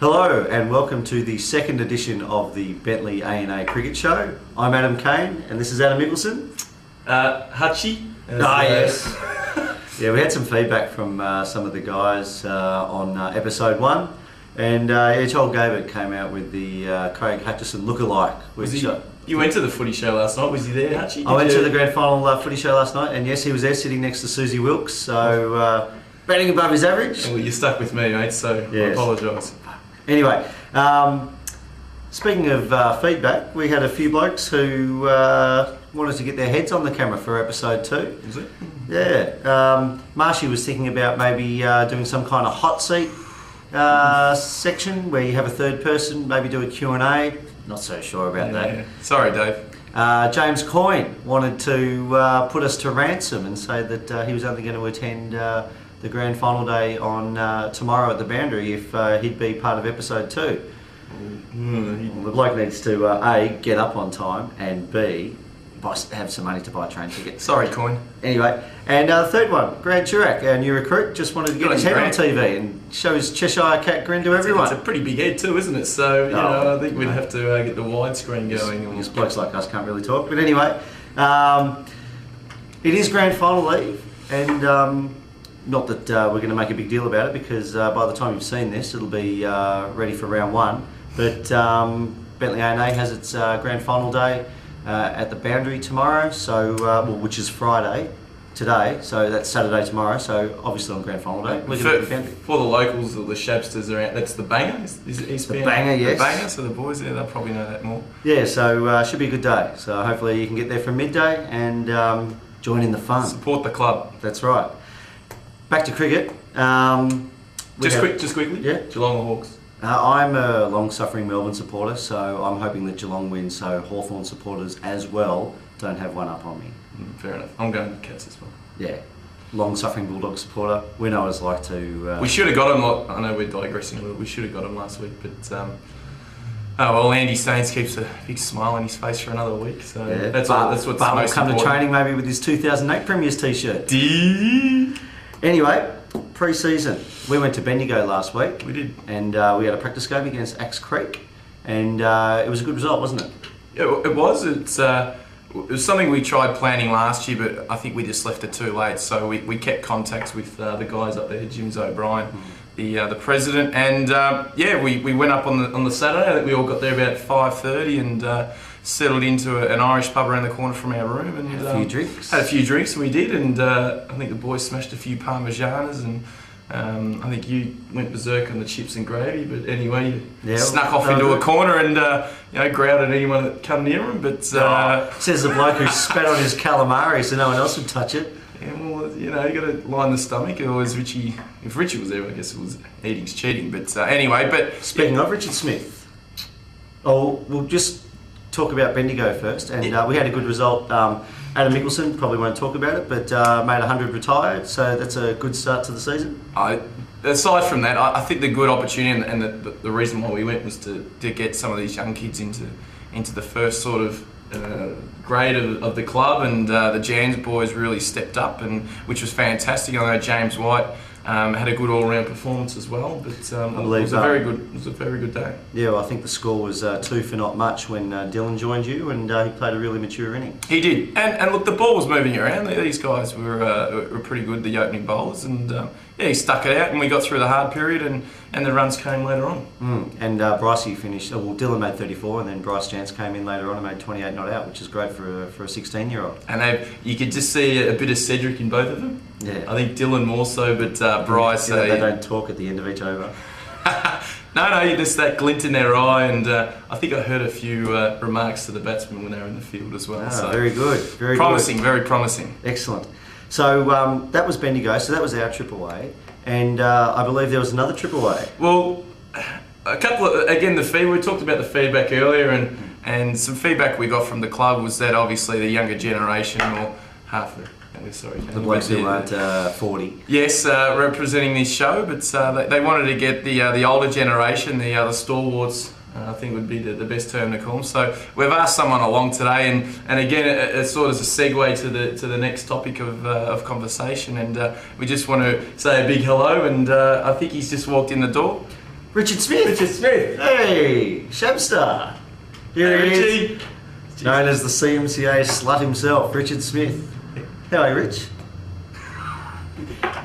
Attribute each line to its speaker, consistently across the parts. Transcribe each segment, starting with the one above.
Speaker 1: Hello and welcome to the second edition of the Bentley A&A Cricket Show. I'm Adam Kane and this is Adam Mickelson.
Speaker 2: Hutchie.
Speaker 1: Yes. Yeah, we had some feedback from some of the guys on episode 1 and Joel Gabert came out with the Craig Hutchison lookalike. Which,
Speaker 2: you went to the footy show last night, was he there, Hutchie?
Speaker 1: I went to the grand final footy show last night and yes, he was there sitting next to Susie Wilkes, so batting above his average.
Speaker 2: Well, you're stuck with me, mate, so yes. I apologise.
Speaker 1: Anyway, speaking of feedback, we had a few blokes who wanted to get their heads on the camera for episode 2.
Speaker 2: Was it?
Speaker 1: Yeah. Marshy was thinking about maybe doing some kind of hot seat section where you have a third person, maybe do a Q&A. Not so sure about that.
Speaker 2: Yeah. Sorry, Dave.
Speaker 1: James Coyne wanted to put us to ransom and say that he was only going to attend the grand final day on tomorrow at the Boundary if he'd be part of episode 2. Well, the bloke needs to A, get up on time, and B, have some money to buy a train ticket.
Speaker 2: Sorry, Coyne.
Speaker 1: Anyway, and the third one, Grant Turak, our new recruit, just wanted to get his head on TV and show his Cheshire Cat grin to everyone.
Speaker 2: It's a pretty big head too, isn't it? So, you know, I think we'd have to get the widescreen going.
Speaker 1: Because blokes like us can't really talk. But anyway, it is grand final eve, and not that we're going to make a big deal about it because by the time you've seen this, it'll be ready for round 1. But Bentley A&A has its grand final day at the Boundary tomorrow, so which is Friday today, so that's Saturday tomorrow, so obviously on grand final day.
Speaker 2: For the locals or the Shabsters around, that's the Banger? Is
Speaker 1: the Banger, yes.
Speaker 2: The Banger, so the boys there, they'll probably know that more.
Speaker 1: Yeah, so should be a good day. So hopefully you can get there from midday and join in the fun.
Speaker 2: Support the club.
Speaker 1: That's right. Back to cricket.
Speaker 2: Just quickly?
Speaker 1: Yeah.
Speaker 2: Geelong or Hawks?
Speaker 1: I'm a long-suffering Melbourne supporter, so I'm hoping that Geelong wins, so Hawthorn supporters as well don't have one up on me.
Speaker 2: Fair enough. I'm going to Cats as well.
Speaker 1: Yeah. Long-suffering Bulldog supporter. We know what it's like to...
Speaker 2: We should have got him, I know we're digressing a little, we should have got him last week, but... Andy Staines keeps a big smile on his face for another week, so
Speaker 1: yeah.
Speaker 2: that's what's most
Speaker 1: important. He'll come to training maybe with his 2008 Premiers t-shirt. Anyway, pre-season. We went to Bendigo last week.
Speaker 2: We did.
Speaker 1: And we had a practice game against Axe Creek. And it was a good result, wasn't it?
Speaker 2: Yeah, it was. It was something we tried planning last year, but I think we just left it too late. So we kept contacts with the guys up there, James O'Brien, the president. And we went up on the Saturday. I think we all got there about 5:30 and settled into an Irish pub around the corner from our room. And
Speaker 1: had a few drinks.
Speaker 2: Had a few drinks, we did. And I think the boys smashed a few Parmesanas and... I think you went berserk on the chips and gravy, but anyway, you snuck off into a corner and growled at anyone that come near him. But
Speaker 1: says the bloke who spat on his calamari so no one else would touch it.
Speaker 2: Yeah, well, you got to line the stomach. Or was Richie? If Richie was there, I guess it was eating's cheating. But anyway, but
Speaker 1: speaking of Richard Smith, we'll just talk about Bendigo first, and we had a good result. Adam Mickelson probably won't talk about it, but made 100 retired, so that's a good start to the season.
Speaker 2: Aside from that, I think the good opportunity and the reason why we went was to get some of these young kids into the first sort of grade of the club, and the Jans boys really stepped up, and which was fantastic. I know James White had a good all-round performance as well, but it was a very good day.
Speaker 1: Yeah, well, I think the score was 2 for not much when Dylan joined you, and he played a really mature inning.
Speaker 2: He did, and look, the ball was moving around. These guys were pretty good, the opening bowlers, and he stuck it out, and we got through the hard period, and the runs came later on.
Speaker 1: And Brycey finished. Dylan made 34, and then Bryce Jance came in later on and made 28 not out, which is great for a 16-year-old.
Speaker 2: And you could just see a bit of Cedric in both of them.
Speaker 1: Yeah,
Speaker 2: I think Dylan more so, but Bryce.
Speaker 1: They don't talk at the end of each over.
Speaker 2: No, just that glint in their eye, and I think I heard a few remarks to the batsmen when they were in the field as well. So
Speaker 1: very good, very
Speaker 2: promising,
Speaker 1: good.
Speaker 2: Very promising.
Speaker 1: Excellent. So that was Bendigo. So that was our trip away, and I believe there was another trip away.
Speaker 2: Well, a couple of we talked about the feedback earlier, and some feedback we got from the club was that obviously the younger generation, or half of
Speaker 1: the blokes who aren't 40.
Speaker 2: Yes, representing this show, but they wanted to get the older generation, the stalwarts. I think would be the best term to call them. So we've asked someone along today, and again, it sort of is a segue to the next topic of conversation. And we just want to say a big hello. And I think he's just walked in the door.
Speaker 1: Richard Smith.
Speaker 2: Richard Smith.
Speaker 1: Hey, Shabstar. Here
Speaker 2: Hey,
Speaker 1: he
Speaker 2: Richie.
Speaker 1: is. Known as the CMCA slut himself, Richard Smith. How are you, Rich?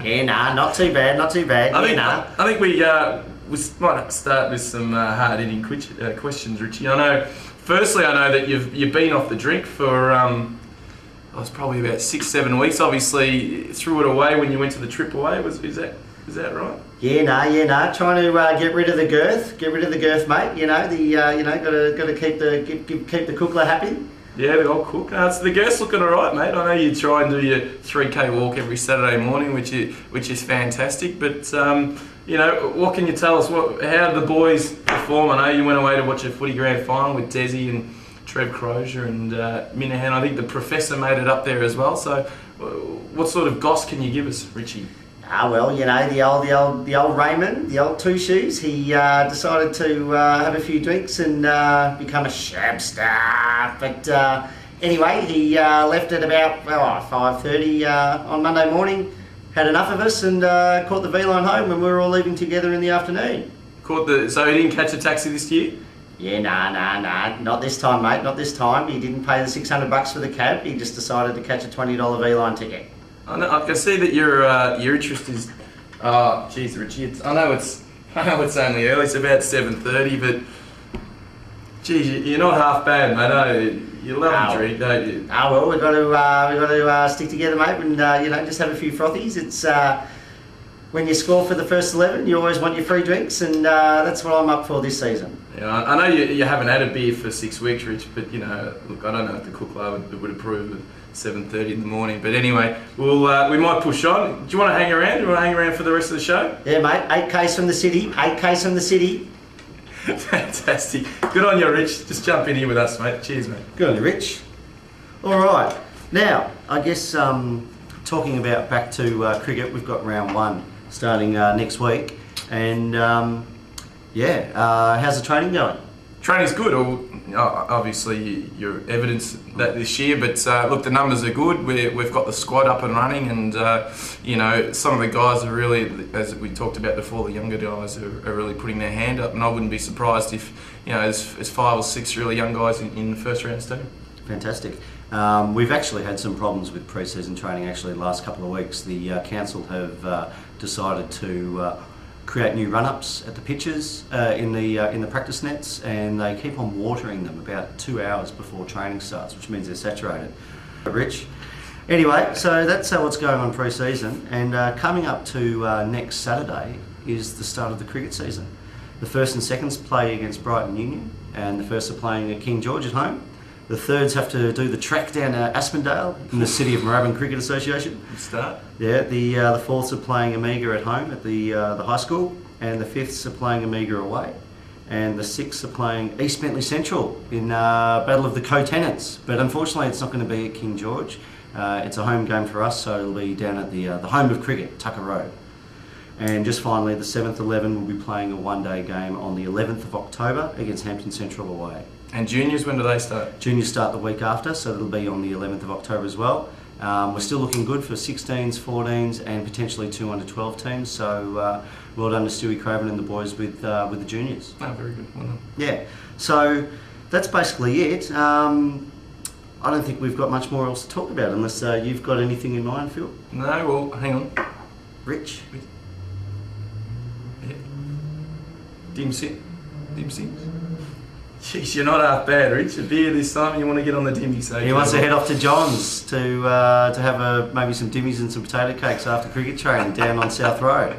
Speaker 1: Yeah, nah, not too bad, not too bad.
Speaker 2: I think we might start with some hard-hitting questions, Richie. Firstly, I know that you've been off the drink for it's probably about 6-7 weeks. Obviously, threw it away when you went to the trip away. Is that right?
Speaker 1: Yeah, nah. Trying to get rid of the girth, mate. Got to keep the cookler happy.
Speaker 2: Yeah, the old cook. So the girth's looking all right, mate. I know you try and do your 3K walk every Saturday morning, which is fantastic. But what can you tell us? How did the boys perform? I know you went away to watch a footy grand final with Desi and Trev Crozier and Minahan. I think the professor made it up there as well. So, what sort of goss can you give us, Richie?
Speaker 1: Well, the old Raymond, the old two shoes. He decided to have a few drinks and become a shabstar. But anyway, he left at about 5:30 on Monday morning. Had enough of us and caught the V-line home when we were all leaving together in the afternoon.
Speaker 2: So he didn't catch a taxi this year?
Speaker 1: Yeah, nah. Not this time, mate. Not this time. He didn't pay the $600 for the cab. He just decided to catch a $20 V-line ticket.
Speaker 2: I can see that your interest is. Oh, geez, Richie. I know it's only early. It's about 7:30, but geez, you're not half bad, mate. Are you? You love to drink, don't you?
Speaker 1: Well, we've got to stick together, mate, and just have a few frothies. It's when you score for the first 11, you always want your free drinks, and that's what I'm up for this season.
Speaker 2: Yeah, I know you haven't had a beer for 6 weeks, Rich, but look, I don't know if the cook club would approve of 7:30 in the morning. But anyway, we might push on. Do you want to hang around? Do you want to hang around for the rest of the show?
Speaker 1: Yeah, mate. 8Ks from the city. 8Ks from the city.
Speaker 2: Fantastic. Good on you, Rich. Just jump in here with us, mate. Cheers, mate.
Speaker 1: Good on you, Rich. All right. Now, I guess talking about back to cricket, we've got round 1 starting next week. And how's the training going?
Speaker 2: Training's good. Obviously, you're evidence that this year, but look, the numbers are good. We've got the squad up and running, and some of the guys are really, as we talked about before, the younger guys are really putting their hand up, and I wouldn't be surprised if there's 5 or 6 really young guys in the first round team.
Speaker 1: Fantastic. We've actually had some problems with pre-season training. Actually, the last couple of weeks, the council have decided to create new run-ups at the pitches in the practice nets, and they keep on watering them about 2 hours before training starts, which means they're saturated. Rich. Anyway, so that's what's going on pre-season, and coming up to next Saturday is the start of the cricket season. The first and seconds play against Brighton Union, and the firsts are playing at King George at home. The thirds have to do the trek down to Aspendale in the City of Moorabbin Cricket Association.
Speaker 2: Good start.
Speaker 1: Yeah, the fourths are playing Amiga at home at the high school, and the fifths are playing Amiga away, and the sixths are playing East Bentley Central in Battle of the Co-Tenants. But unfortunately, it's not going to be at King George. It's a home game for us, so it'll be down at the home of cricket, Tucker Road. And just finally, the 7th 11 will be playing a one-day game on the 11th of October against Hampton Central away.
Speaker 2: And juniors, when do they start?
Speaker 1: Juniors start the week after, so it'll be on the 11th of October as well. We're still looking good for 16s, 14s, and potentially 2 under 12 teams. So well done to Stewie Craven and the boys with the juniors.
Speaker 2: Oh, very good. Well done.
Speaker 1: Yeah. So that's basically it. I don't think we've got much more else to talk about unless you've got anything in mind, Phil.
Speaker 2: No, well, hang on.
Speaker 1: Rich.
Speaker 2: Yeah. Dim Sims. Jeez, you're not half bad, Rich. A beer this time, you want to get on the dimmy. So
Speaker 1: he wants to head off to John's to have maybe some dimmies and some potato cakes after cricket training down on South Road.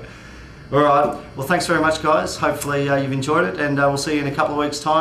Speaker 1: All right. Well, thanks very much, guys. Hopefully you've enjoyed it, and we'll see you in a couple of weeks' time.